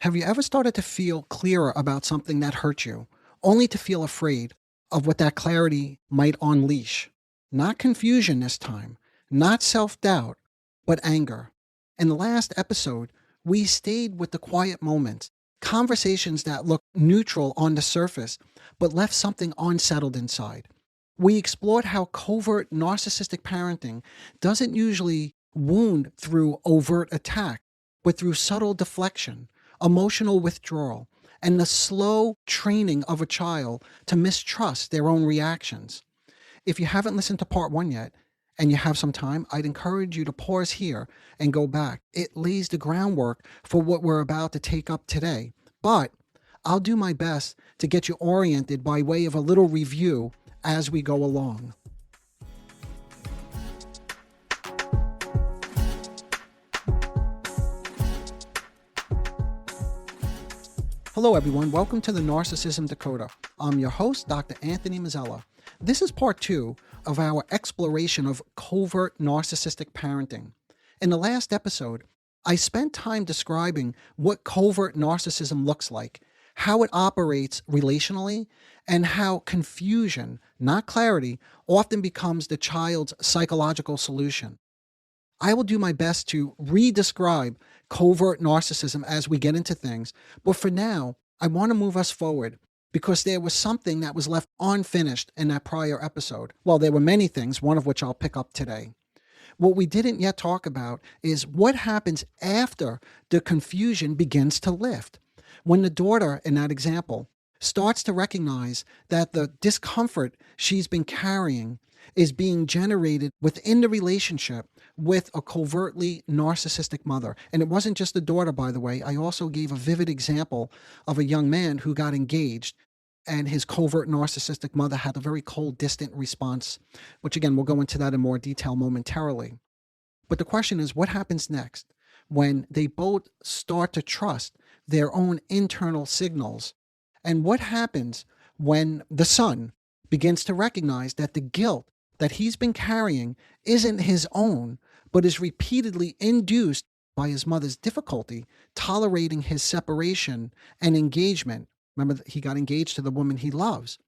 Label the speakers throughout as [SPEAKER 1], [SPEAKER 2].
[SPEAKER 1] Have you ever started to feel clearer about something that hurt you, only to feel afraid of what that clarity might unleash? Not confusion this time, not self doubt, but anger. In the last episode, we stayed with the quiet moments, conversations that looked neutral on the surface, but left something unsettled inside. We explored how covert narcissistic parenting doesn't usually wound through overt attack, but through subtle deflection, emotional withdrawal, and the slow training of a child to mistrust their own reactions. If you haven't listened to part one yet, and you have some time, I'd encourage you to pause here and go back. It lays the groundwork for what we're about to take up today. But I'll do my best to get you oriented by way of a little review as we go along. Hello everyone, welcome to the Narcissism Decoder. I'm your host, Dr. Anthony Mazzella. This is part two of our exploration of covert narcissistic parenting. In the last episode, I spent time describing what covert narcissism looks like, how it operates relationally, and how confusion, not clarity, often becomes the child's psychological solution. I will do my best to re-describe covert narcissism as we get into things, but for now, I want to move us forward because there was something that was left unfinished in that prior episode. Well, there were many things, one of which I'll pick up today. What we didn't yet talk about is what happens after the confusion begins to lift. When the daughter, in that example, starts to recognize that the discomfort she's been carrying is being generated within the relationship with a covertly narcissistic mother. And it wasn't just the daughter, by the way. I also gave a vivid example of a young man who got engaged and his covert narcissistic mother had a very cold, distant response, which again, we'll go into that in more detail momentarily. But the question is, what happens next when they both start to trust their own internal signals? And what happens when the son begins to recognize that the guilt that he's been carrying isn't his own, but is repeatedly induced by his mother's difficulty tolerating his separation and engagement? Remember that he got engaged to the woman he loves.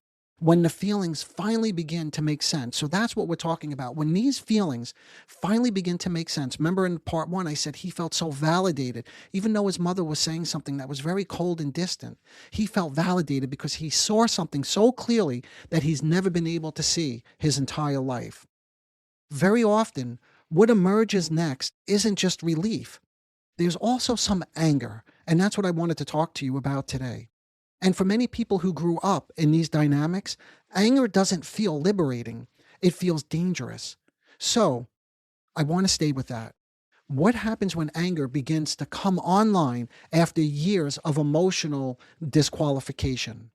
[SPEAKER 1] When the feelings finally begin to make sense. So that's what we're talking about. When these feelings finally begin to make sense. Remember in part one, I said he felt so validated, even though his mother was saying something that was very cold and distant. He felt validated because he saw something so clearly that he's never been able to see his entire life. Very often, what emerges next isn't just relief. There's also some anger, and that's what I wanted to talk to you about today. And for many people who grew up in these dynamics, anger doesn't feel liberating. It feels dangerous. So I want to stay with that. What happens when anger begins to come online after years of emotional disqualification?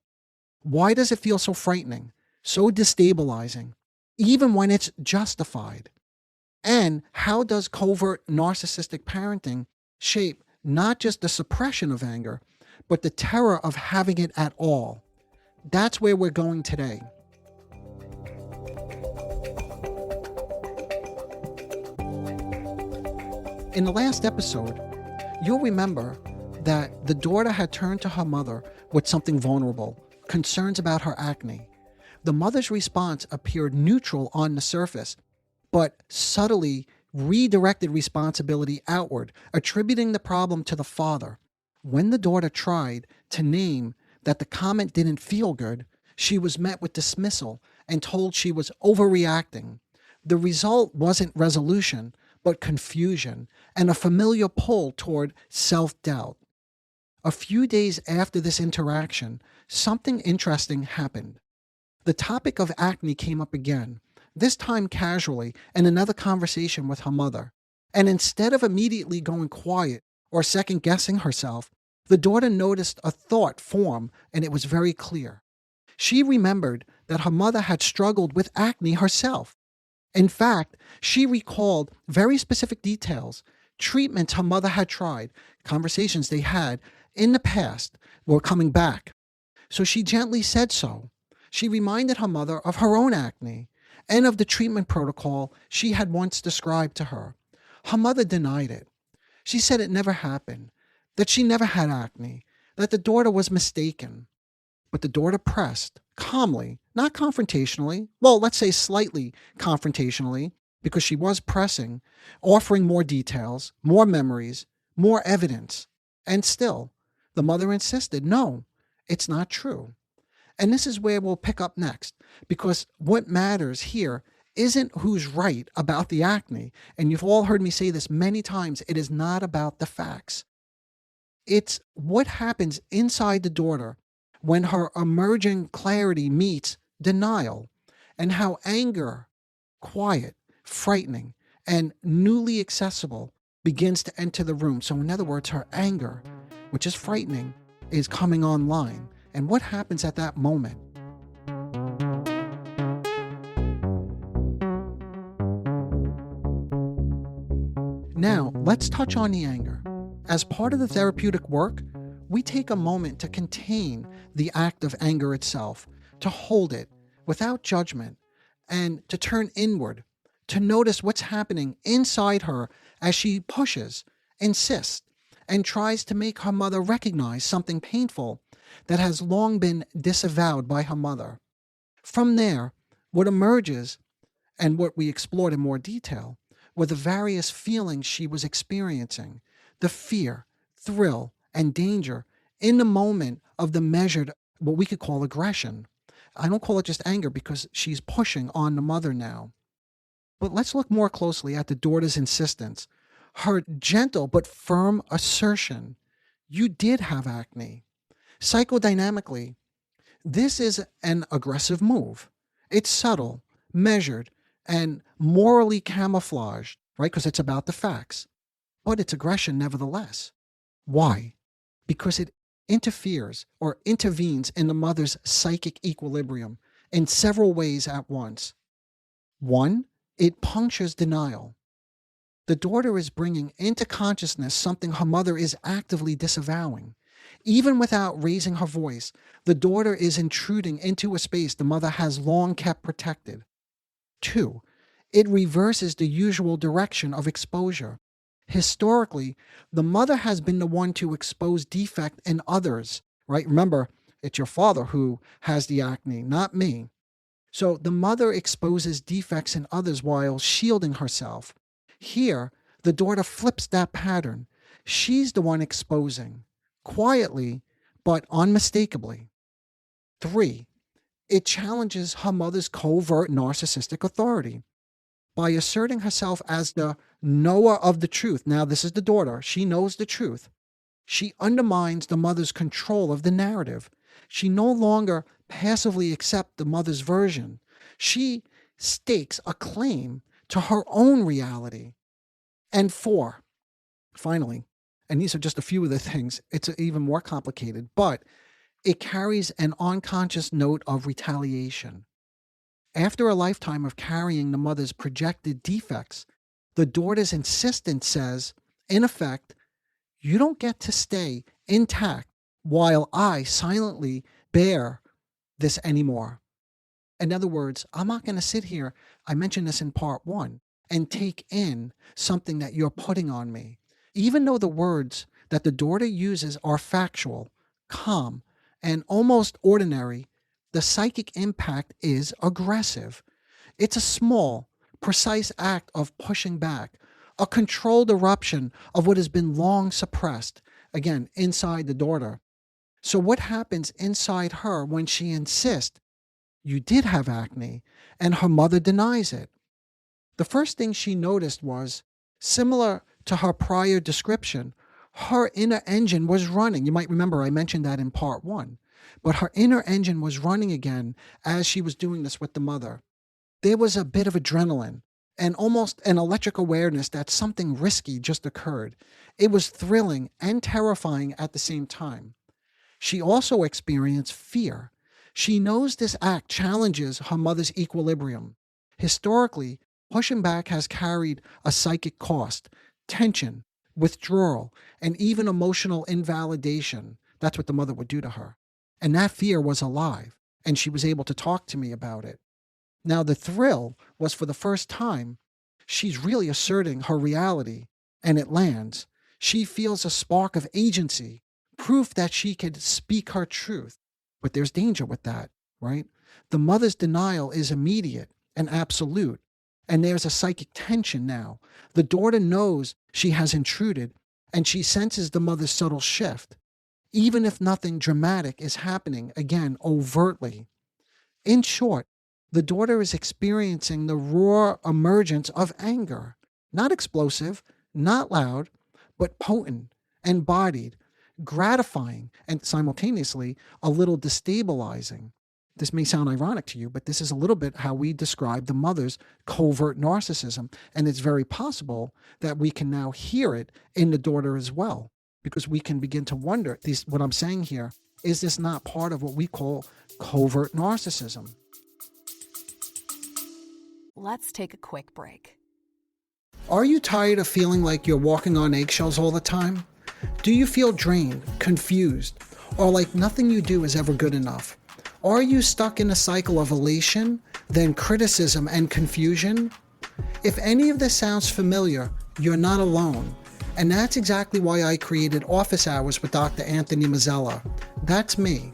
[SPEAKER 1] Why does it feel so frightening, so destabilizing, even when it's justified? And how does covert narcissistic parenting shape not just the suppression of anger, but the terror of having it at all? That's where we're going today. In the last episode, you'll remember that the daughter had turned to her mother with something vulnerable, concerns about her acne. The mother's response appeared neutral on the surface, but subtly redirected responsibility outward, attributing the problem to the father. When the daughter tried to name that the comment didn't feel good, she was met with dismissal and told she was overreacting. The result wasn't resolution, but confusion and a familiar pull toward self-doubt. A few days after this interaction, something interesting happened. The topic of acne came up again, this time casually in another conversation with her mother. And instead of immediately going quiet or second-guessing herself, the daughter noticed a thought form, and it was very clear. She remembered that her mother had struggled with acne herself. In fact, she recalled very specific details, treatments her mother had tried, conversations they had in the past were coming back. So she gently said so. She reminded her mother of her own acne and of the treatment protocol she had once described to her. Her mother denied it. She said it never happened, that she never had acne, that the daughter was mistaken. But the daughter pressed calmly, not confrontationally, well, let's say slightly confrontationally, because she was pressing, offering more details, more memories, more evidence. And still, the mother insisted, no, it's not true. And this is where we'll pick up next, because what matters here isn't who's right about the acne. And you've all heard me say this many times. It is not about the facts. It's what happens inside the daughter when her emerging clarity meets denial, and how anger, quiet, frightening, and newly accessible, begins to enter the room. So in other words, her anger, which is frightening, is coming online. And what happens at that moment? Now, let's touch on the anger. As part of the therapeutic work, we take a moment to contain the act of anger itself, to hold it without judgment, and to turn inward, to notice what's happening inside her as she pushes, insists, and tries to make her mother recognize something painful that has long been disavowed by her mother. From there, what emerges, and what we explored in more detail, were the various feelings she was experiencing, the fear, thrill, and danger in the moment of the measured, what we could call aggression. I don't call it just anger because she's pushing on the mother now. But let's look more closely at the daughter's insistence, her gentle but firm assertion, you did have acne. Psychodynamically, this is an aggressive move. It's subtle, measured, and morally camouflaged, right? Because it's about the facts. But it's aggression nevertheless. Why? Because it interferes or intervenes in the mother's psychic equilibrium in several ways at once. One, it punctures denial. The daughter is bringing into consciousness something her mother is actively disavowing. Even without raising her voice, the daughter is intruding into a space the mother has long kept protected. Two, it reverses the usual direction of exposure. Historically, the mother has been the one to expose defect in others, right? Remember, it's your father who has the acne, not me. So the mother exposes defects in others while shielding herself. Here, the daughter flips that pattern. She's the one exposing, quietly but unmistakably. Three, it challenges her mother's covert narcissistic authority. By asserting herself as the knower of the truth, now this is the daughter, she knows the truth, she undermines the mother's control of the narrative. She no longer passively accepts the mother's version. She stakes a claim to her own reality. And four, finally, and these are just a few of the things, it's even more complicated, but it carries an unconscious note of retaliation. After a lifetime of carrying the mother's projected defects, the daughter's insistence says, in effect, you don't get to stay intact while I silently bear this anymore. In other words, I'm not going to sit here, I mentioned this in part one, and take in something that you're putting on me. Even though the words that the daughter uses are factual, calm, and almost ordinary, the psychic impact is aggressive. It's a small, precise act of pushing back, a controlled eruption of what has been long suppressed, again, inside the daughter. So what happens inside her when she insists, you did have acne, and her mother denies it? The first thing she noticed was, similar to her prior description, her inner engine was running. You might remember I mentioned that in part one. But her inner engine was running again as she was doing this with the mother. There was a bit of adrenaline and almost an electric awareness that something risky just occurred. It was thrilling and terrifying at the same time. She also experienced fear. She knows this act challenges her mother's equilibrium. Historically, pushing back has carried a psychic cost, tension, withdrawal, and even emotional invalidation. That's what the mother would do to her. And that fear was alive, and she was able to talk to me about it. Now, the thrill was for the first time, she's really asserting her reality, and it lands. She feels a spark of agency, proof that she could speak her truth. But there's danger with that, right? The mother's denial is immediate and absolute. And there's a psychic tension now. The daughter knows she has intruded, and she senses the mother's subtle shift, even if nothing dramatic is happening, again, overtly. In short, the daughter is experiencing the raw emergence of anger, not explosive, not loud, but potent, embodied, gratifying, and simultaneously a little destabilizing. This may sound ironic to you, but this is a little bit how we describe the mother's covert narcissism. And it's very possible that we can now hear it in the daughter as well, because we can begin to wonder, what I'm saying here, is this not part of what we call covert narcissism?
[SPEAKER 2] Let's take a quick break.
[SPEAKER 1] Are you tired of feeling like you're walking on eggshells all the time? Do you feel drained, confused, or like nothing you do is ever good enough? Are you stuck in a cycle of elation, then criticism and confusion? If any of this sounds familiar, you're not alone. And that's exactly why I created Office Hours with Dr. Anthony Mazzella. That's me.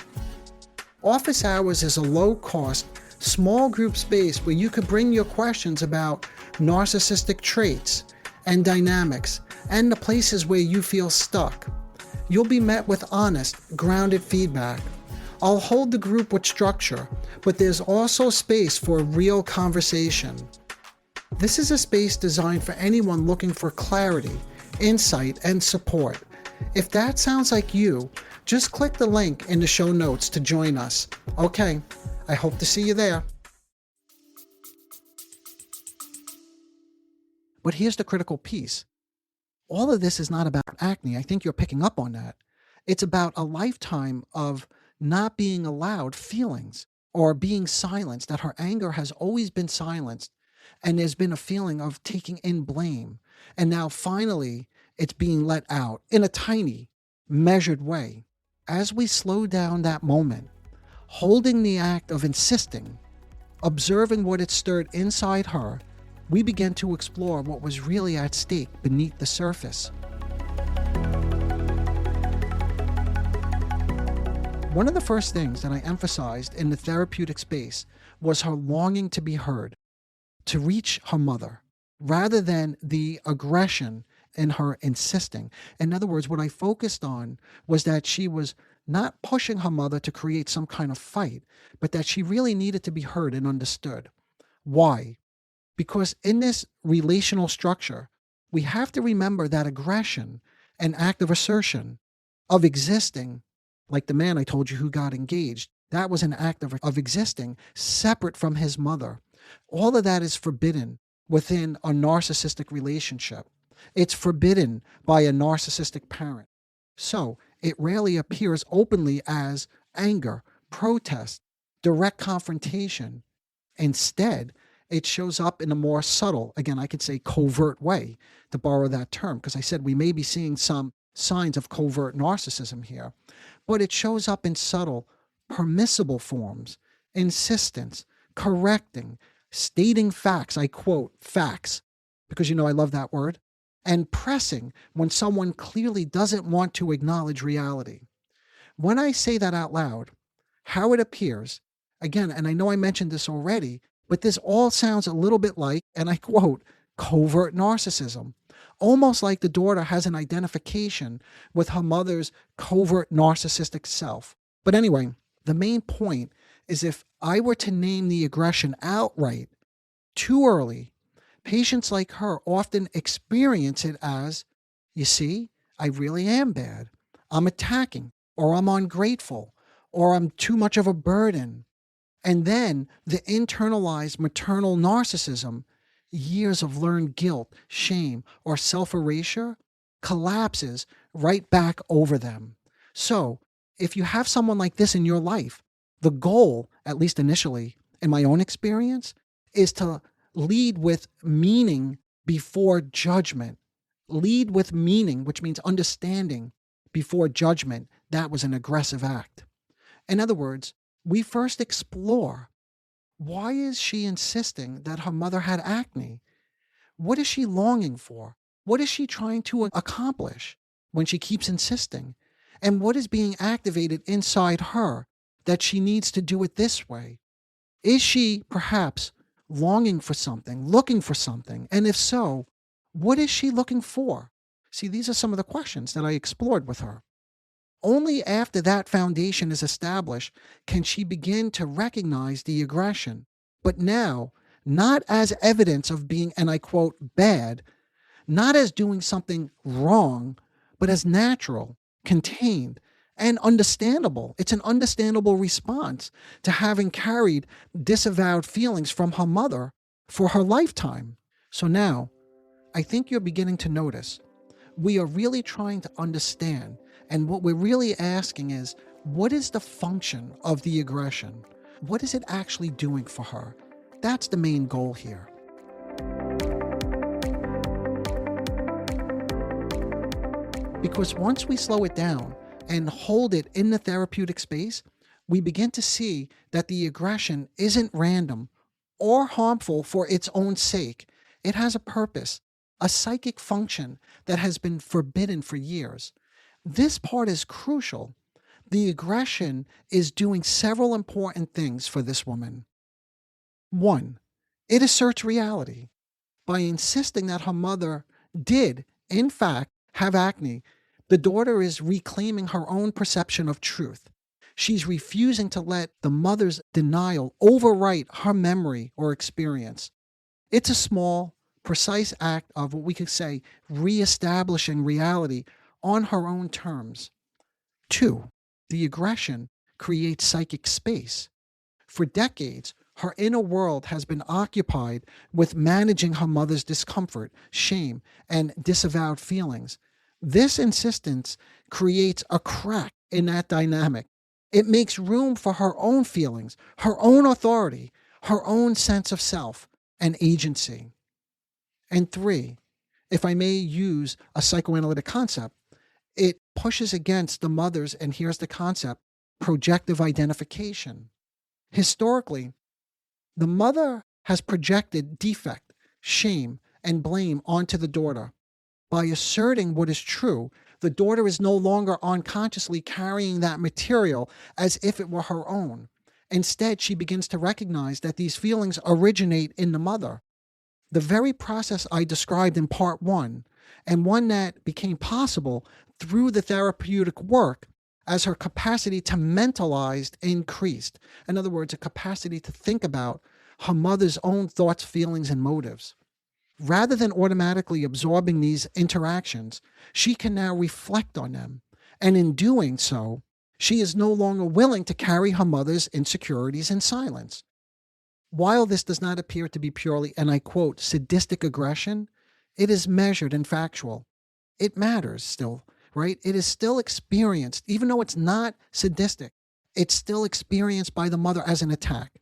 [SPEAKER 1] Office Hours is a low-cost, small group space where you could bring your questions about narcissistic traits and dynamics and the places where you feel stuck. You'll be met with honest, grounded feedback. I'll hold the group with structure, but there's also space for real conversation. This is a space designed for anyone looking for clarity, insight, and support. If that sounds like you, just click the link in the show notes to join us. Okay, I hope to see you there. But here's the critical piece. All of this is not about acne. I think you're picking up on that. It's about a lifetime of not being allowed feelings or being silenced, that her anger has always been silenced. And there's been a feeling of taking in blame. And now finally, it's being let out in a tiny, measured way. As we slow down that moment, holding the act of insisting, observing what it stirred inside her, we began to explore what was really at stake beneath the surface. One of the first things that I emphasized in the therapeutic space was her longing to be heard, to reach her mother, rather than the aggression in her insisting. In other words, what I focused on was that she was not pushing her mother to create some kind of fight, but that she really needed to be heard and understood. Why? Because in this relational structure, we have to remember that aggression, an act of assertion, of existing, like the man I told you who got engaged, that was an act of existing separate from his mother. All of that is forbidden within a narcissistic relationship. It's forbidden by a narcissistic parent. So it rarely appears openly as anger, protest, direct confrontation. Instead, it shows up in a more subtle, again, I could say covert way, to borrow that term, because I said we may be seeing some signs of covert narcissism here, but it shows up in subtle, permissible forms, insistence, correcting, stating facts, I quote, facts, because I love that word, and pressing when someone clearly doesn't want to acknowledge reality. When I say that out loud, how it appears, again, and I know I mentioned this already, but this all sounds a little bit like, and I quote, covert narcissism. Almost like the daughter has an identification with her mother's covert narcissistic self. But anyway, the main point is if I were to name the aggression outright too early, patients like her often experience it as, you see, I really am bad. I'm attacking, or I'm ungrateful, or I'm too much of a burden. And then the internalized maternal narcissism, years of learned guilt, shame, or self-erasure, collapses right back over them. So if you have someone like this in your life, the goal, at least initially, in my own experience, is to lead with meaning before judgment. Lead with meaning, which means understanding before judgment. That was an aggressive act. In other words, we first explore, why is she insisting that her mother had acne? What is she longing for? What is she trying to accomplish? when she keeps insisting? And what is being activated inside her that she needs to do it this way? Is she perhaps longing for something, looking for something? And if so, what is she looking for? See, these are some of the questions that I explored with her. Only after that foundation is established can she begin to recognize the aggression, but now not as evidence of being, and I quote, bad, not as doing something wrong, but as natural, contained, and understandable. It's an understandable response to having carried disavowed feelings from her mother for her lifetime. So now, I think you're beginning to notice we are really trying to understand, and what we're really asking is, what is the function of the aggression? What is it actually doing for her? That's the main goal here. Because once we slow it down and hold it in the therapeutic space, we begin to see that the aggression isn't random or harmful for its own sake. It has a purpose, a psychic function that has been forbidden for years. This part is crucial. The aggression is doing several important things for this woman. 1, it asserts reality. By insisting that her mother did, in fact, have acne, the daughter is reclaiming her own perception of truth. She's refusing to let the mother's denial overwrite her memory or experience. It's a small, precise act of what we could say reestablishing reality on her own terms. 2, the aggression creates psychic space. For decades, her inner world has been occupied with managing her mother's discomfort, shame, and disavowed feelings. This insistence creates a crack in that dynamic. It makes room for her own feelings, her own authority, her own sense of self and agency. And 3, if I may use a psychoanalytic concept, it pushes against the mother's, and here's the concept, projective identification. Historically, the mother has projected defect, shame, and blame onto the daughter. By asserting what is true, the daughter is no longer unconsciously carrying that material as if it were her own. Instead, she begins to recognize that these feelings originate in the mother. The very process I described in part 1, and one that became possible through the therapeutic work as her capacity to mentalize increased. In other words, a capacity to think about her mother's own thoughts, feelings, and motives. Rather than automatically absorbing these interactions, she can now reflect on them. And in doing so, she is no longer willing to carry her mother's insecurities in silence. While this does not appear to be purely, and I quote, sadistic aggression, it is measured and factual. It matters still, right? It is still experienced, even though it's not sadistic, it's still experienced by the mother as an attack.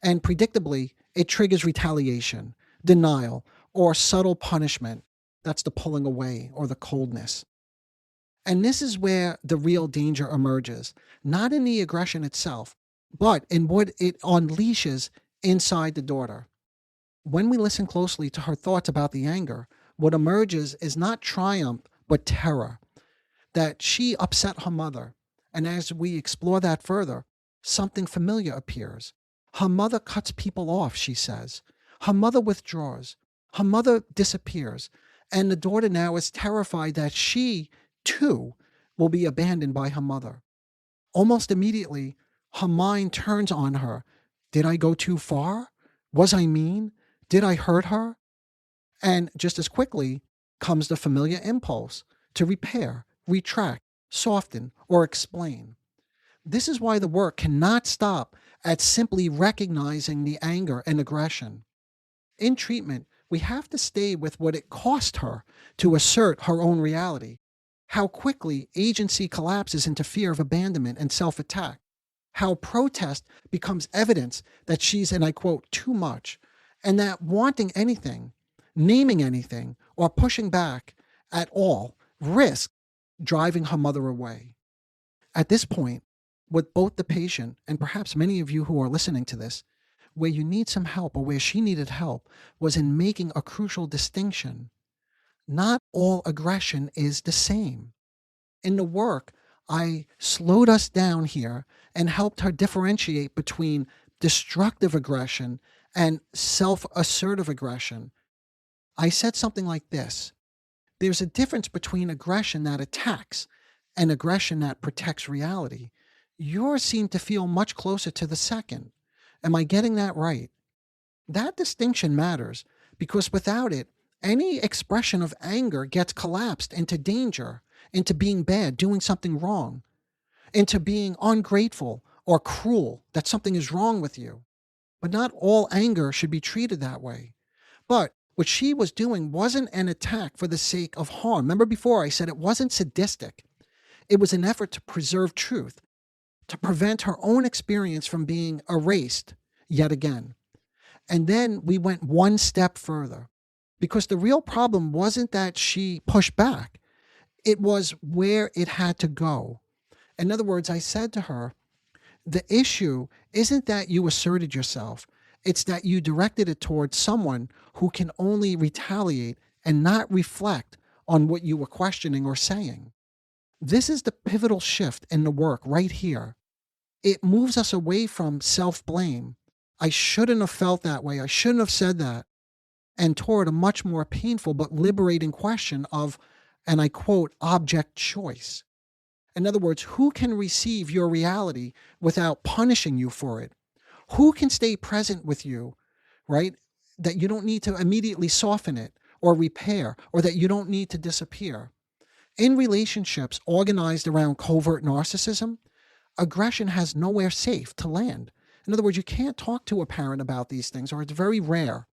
[SPEAKER 1] And predictably, it triggers retaliation, denial, or subtle punishment. That's the pulling away or the coldness. And this is where the real danger emerges, not in the aggression itself, but in what it unleashes inside the daughter. When we listen closely to her thoughts about the anger, what emerges is not triumph, but terror, that she upset her mother. And as we explore that further, something familiar appears. Her mother cuts people off, she says. Her mother withdraws. Her mother disappears. And the daughter now is terrified that she, too, will be abandoned by her mother. Almost immediately, her mind turns on her. Did I go too far? Was I mean? Did I hurt her? And just as quickly comes the familiar impulse to repair, retract, soften, or explain. This is why the work cannot stop at simply recognizing the anger and aggression. In treatment, we have to stay with what it cost her to assert her own reality, how quickly agency collapses into fear of abandonment and self-attack, how protest becomes evidence that she's, and I quote, too much, and that wanting anything, naming anything, or pushing back at all risk driving her mother away. At this point, with both the patient and perhaps many of you who are listening to this, where you need some help or where she needed help was in making a crucial distinction. Not all aggression is the same. In the work, I slowed us down here and helped her differentiate between destructive aggression and self assertive aggression. I said something like this: there's a difference between aggression that attacks and aggression that protects reality. Yours seem to feel much closer to the second. Am I getting that right? That distinction matters because without it, any expression of anger gets collapsed into danger, into being bad, doing something wrong, into being ungrateful or cruel, that something is wrong with you. But not all anger should be treated that way. But what she was doing wasn't an attack for the sake of harm. Remember before I said it wasn't sadistic. It was an effort to preserve truth, to prevent her own experience from being erased yet again. And then we went one step further because the real problem wasn't that she pushed back. It was where it had to go. In other words, I said to her, the issue isn't that you asserted yourself. It's that you directed it towards someone who can only retaliate and not reflect on what you were questioning or saying. This is the pivotal shift in the work right here. It moves us away from self-blame. I shouldn't have felt that way. I shouldn't have said that. And toward a much more painful but liberating question of, and I quote, object choice. In other words, who can receive your reality without punishing you for it? Who can stay present with you, right? That you don't need to immediately soften it or repair, or that you don't need to disappear. In relationships organized around covert narcissism, aggression has nowhere safe to land. In other words, you can't talk to a parent about these things, or it's very rare.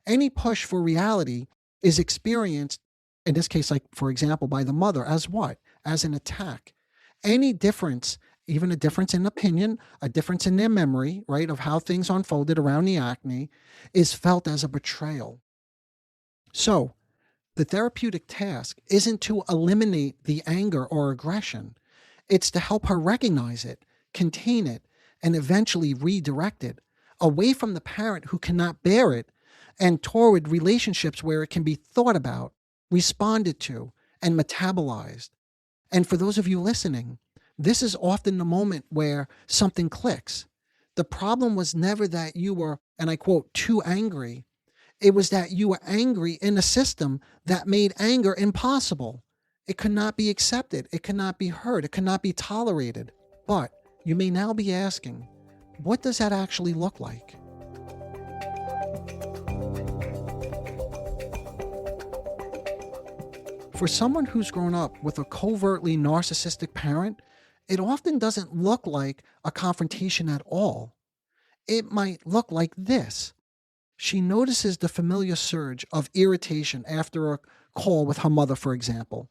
[SPEAKER 1] Any push for reality is experienced, in this case, like, for example, by the mother, as what? As an attack. Any difference, even a difference in opinion, a difference in their memory, right, of how things unfolded around the acne, is felt as a betrayal. So, the therapeutic task isn't to eliminate the anger or aggression. It's to help her recognize it, contain it, and eventually redirect it away from the parent who cannot bear it and toward relationships where it can be thought about, responded to, and metabolized. And for those of you listening, this is often the moment where something clicks. The problem was never that you were, and I quote, too angry. It was that you were angry in a system that made anger impossible. It could not be accepted. It could not be heard. It could not be tolerated. But you may now be asking, what does that actually look like? For someone who's grown up with a covertly narcissistic parent, it often doesn't look like a confrontation at all. It might look like this. She notices the familiar surge of irritation after a call with her mother, for example.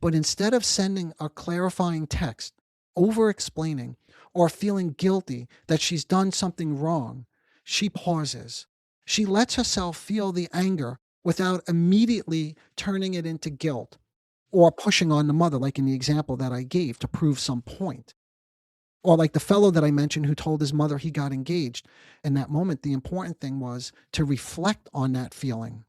[SPEAKER 1] But instead of sending a clarifying text, over-explaining, or feeling guilty that she's done something wrong, she pauses. She lets herself feel the anger without immediately turning it into guilt or pushing on the mother, like in the example that I gave, to prove some point. Or like the fellow that I mentioned who told his mother he got engaged. In that moment, the important thing was to reflect on that feeling.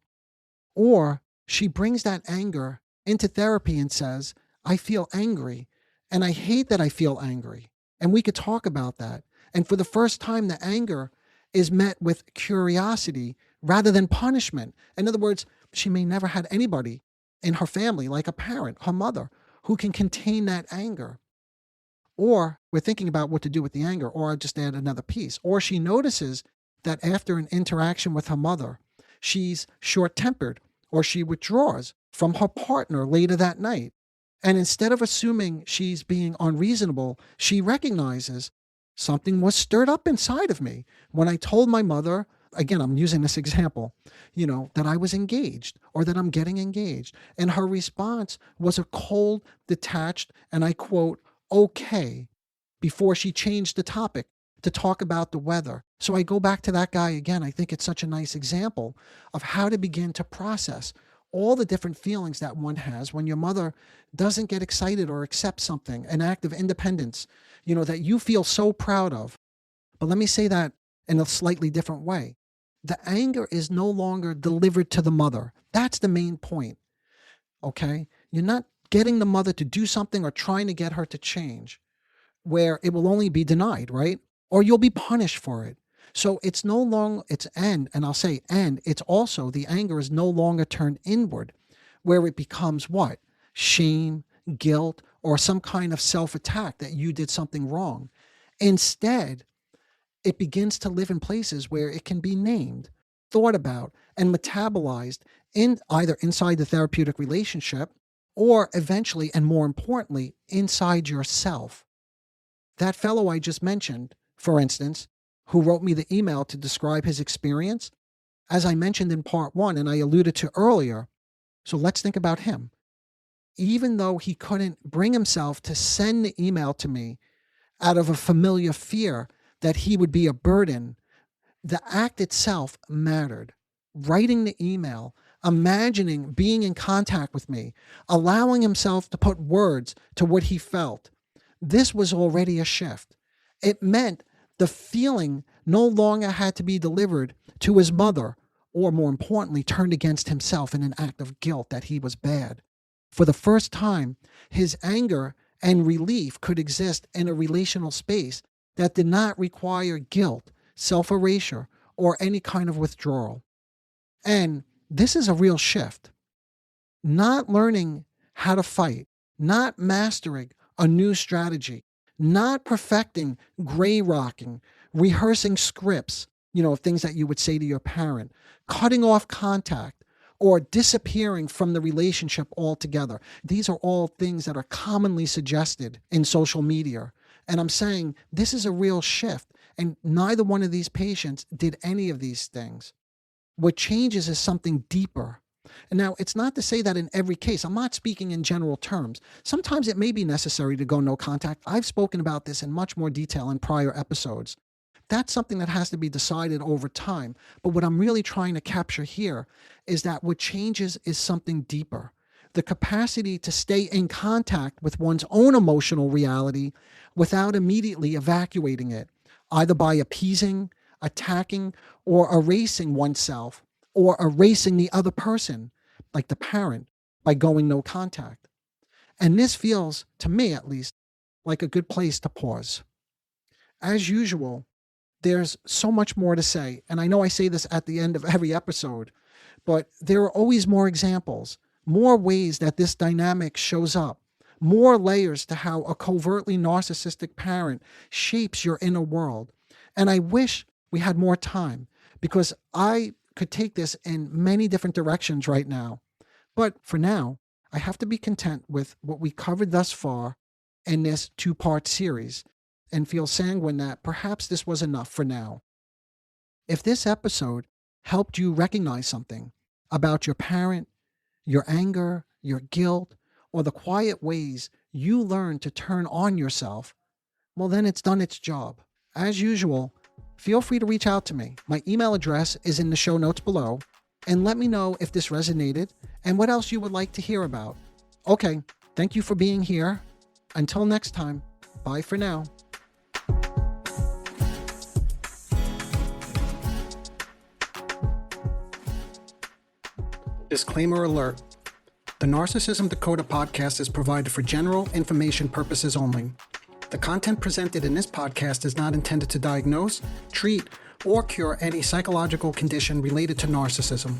[SPEAKER 1] Or she brings that anger into therapy and says, I feel angry, and I hate that I feel angry. And we could talk about that. And for the first time, the anger is met with curiosity rather than punishment. In other words, she may never had anybody in her family, like a parent, her mother, who can contain that anger. Or we're thinking about what to do with the anger, or I'll just add another piece. Or she notices that after an interaction with her mother, she's short-tempered, or she withdraws from her partner later that night. And instead of assuming she's being unreasonable, she recognizes something was stirred up inside of me when I told my mother, again, I'm using this example, that I was engaged or that I'm getting engaged. And her response was a cold, detached, and I quote, okay, before she changed the topic to talk about the weather. So I go back to that guy again. I think it's such a nice example of how to begin to process all the different feelings that one has when your mother doesn't get excited or accept something, an act of independence, that you feel so proud of. But let me say that in a slightly different way. The anger is no longer delivered to the mother. That's the main point. Okay? You're not getting the mother to do something or trying to get her to change, where it will only be denied, right? Or you'll be punished for it. So it's no longer, and I'll say, and it's also, the anger is no longer turned inward, where it becomes what? Shame, guilt, or some kind of self-attack that you did something wrong. Instead, it begins to live in places where it can be named, thought about, and metabolized in either inside the therapeutic relationship or eventually, and more importantly, inside yourself. That fellow I just mentioned, for instance, who wrote me the email to describe his experience, as I mentioned in part 1 and I alluded to earlier, so let's think about him. Even though he couldn't bring himself to send the email to me out of a familiar fear that he would be a burden, the act itself mattered. Writing the email, imagining being in contact with me, allowing himself to put words to what he felt. This was already a shift. It meant the feeling no longer had to be delivered to his mother, or more importantly, turned against himself in an act of guilt that he was bad. For the first time, his anger and relief could exist in a relational space that did not require guilt, self-erasure, or any kind of withdrawal. And this is a real shift. Not learning how to fight, not mastering a new strategy, not perfecting gray rocking, rehearsing scripts, things that you would say to your parent, cutting off contact, or disappearing from the relationship altogether. These are all things that are commonly suggested in social media. And I'm saying this is a real shift, and neither one of these patients did any of these things. What changes is something deeper. And now, it's not to say that in every case, I'm not speaking in general terms. Sometimes it may be necessary to go no contact. I've spoken about this in much more detail in prior episodes. That's something that has to be decided over time. But what I'm really trying to capture here is that what changes is something deeper. The capacity to stay in contact with one's own emotional reality without immediately evacuating it, either by appeasing, attacking, or erasing oneself, or erasing the other person, like the parent, by going no contact. And this feels, to me at least, like a good place to pause. As usual, there's so much more to say, and I know I say this at the end of every episode, but there are always more examples, more ways that this dynamic shows up, more layers to how a covertly narcissistic parent shapes your inner world. And I wish we had more time, because I could take this in many different directions right now. But for now, I have to be content with what we covered thus far in this 2-part series, and feel sanguine that perhaps this was enough for now. If this episode helped you recognize something about your parent, your anger, your guilt, or the quiet ways you learn to turn on yourself, well, then it's done its job. As usual, feel free to reach out to me. My email address is in the show notes below, and let me know if this resonated and what else you would like to hear about. Okay, thank you for being here. Until next time, bye for now. Disclaimer alert. The Narcissism Decoder podcast is provided for general information purposes only. The content presented in this podcast is not intended to diagnose, treat, or cure any psychological condition related to narcissism.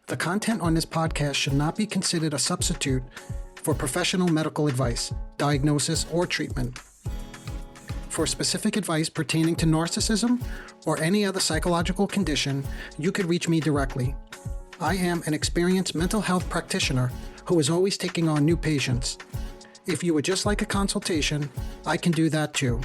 [SPEAKER 1] The content on this podcast should not be considered a substitute for professional medical advice, diagnosis, or treatment. For specific advice pertaining to narcissism or any other psychological condition, you could reach me directly. I am an experienced mental health practitioner who is always taking on new patients. If you would just like a consultation, I can do that too.